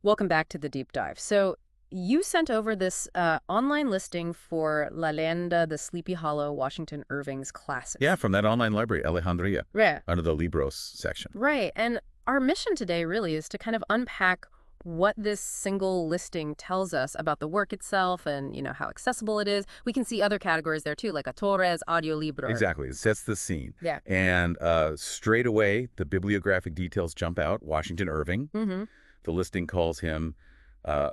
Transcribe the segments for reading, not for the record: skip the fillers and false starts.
Welcome back to the deep dive. So you sent over this online listing for La Leyenda, the Sleepy Hollow, Washington Irving's classic. Yeah, from that online library, Alejandría, Right. under the Libros section. Right. And our mission today really is to kind of unpack what this single listing tells us about the work itself and, how accessible it is. We can see other categories there too, like autores, audiolibro. Exactly. It sets the scene. Yeah. And straight away, the bibliographic details jump out. Washington Irving. Mm-hmm. The listing calls him uh,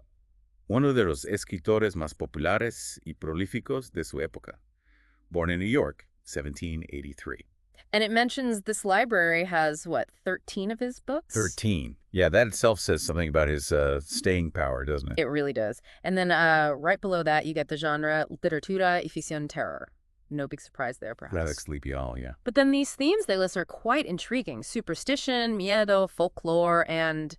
uno de los escritores más populares y prolíficos de su época. Born in New York, 1783. And it mentions this library has, 13 of his books? 13. Yeah, that itself says something about his staying power, doesn't it? It really does. And then right below that, you get the genre literatura y ficción terror. No big surprise there, perhaps. Rather Sleepy Hollow, yeah. But then these themes they list are quite intriguing. Superstition, miedo, folklore, and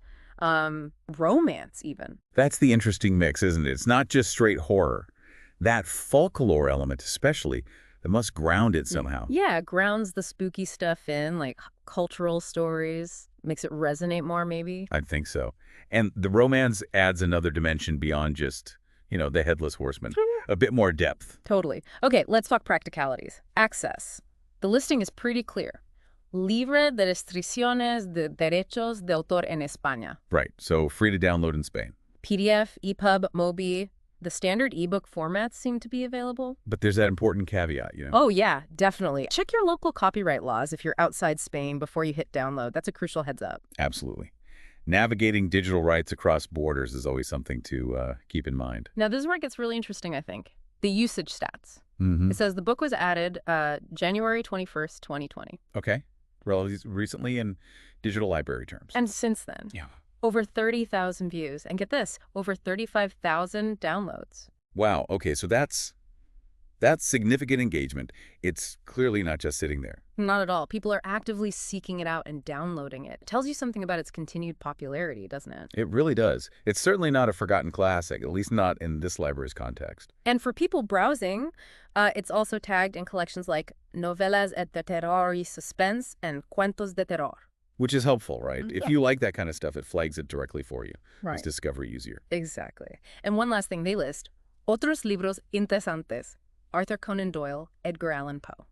romance even. That's the interesting mix, isn't it? It's not just straight horror. That folklore element especially, that must ground it somehow. Yeah, grounds the spooky stuff in, like cultural stories, makes it resonate more maybe. I think so. And the romance adds another dimension beyond just, the headless horseman. A bit more depth. Totally. Okay, let's talk practicalities. Access. The listing is pretty clear. Libre de restricciones de derechos de autor en España. Right, so free to download in Spain. PDF, EPUB, MOBI. The standard ebook formats seem to be available. But there's that important caveat, Oh, yeah, definitely. Check your local copyright laws if you're outside Spain before you hit download. That's a crucial heads up. Absolutely. Navigating digital rights across borders is always something to keep in mind. Now, this is where it gets really interesting, I think. The usage stats. Mm-hmm. It says the book was added January 21st, 2020. Okay. Relatively recently in digital library terms. And since then, Yeah. over 30,000 views. And get this, over 35,000 downloads. Wow. Okay, so that's significant engagement. It's clearly not just sitting there. Not at all. People are actively seeking it out and downloading it. It tells you something about its continued popularity, doesn't it? It really does. It's certainly not a forgotten classic, at least not in this library's context. And for people browsing, it's also tagged in collections like Novelas de Terror y Suspense and Cuentos de Terror. Which is helpful, right? Mm, If yeah. you like that kind of stuff, it flags it directly for you. Right. Makes discovery easier. Exactly. And one last thing they list, otros libros interesantes, Arthur Conan Doyle, Edgar Allan Poe.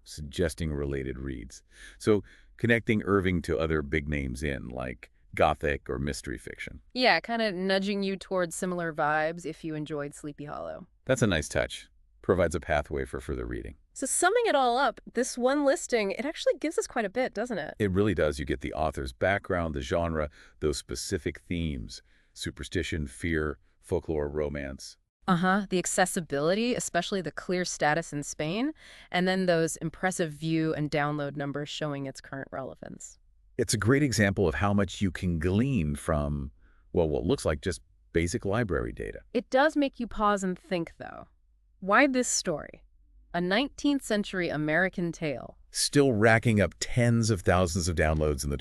Suggesting related reads. So connecting Irving to other big names in, like Gothic or mystery fiction. Yeah, kind of nudging you towards similar vibes if you enjoyed Sleepy Hollow. That's a nice touch. Provides a pathway for further reading. So summing it all up, this one listing, it actually gives us quite a bit, doesn't it? It really does. You get the author's background, the genre, those specific themes, superstition, fear, folklore, romance. Uh-huh. The accessibility, especially the clear status in Spain, and then those impressive view and download numbers showing its current relevance. It's a great example of how much you can glean from, well, what looks like just basic library data. It does make you pause and think, though. Why this story? A 19th century American tale. Still racking up tens of thousands of downloads in the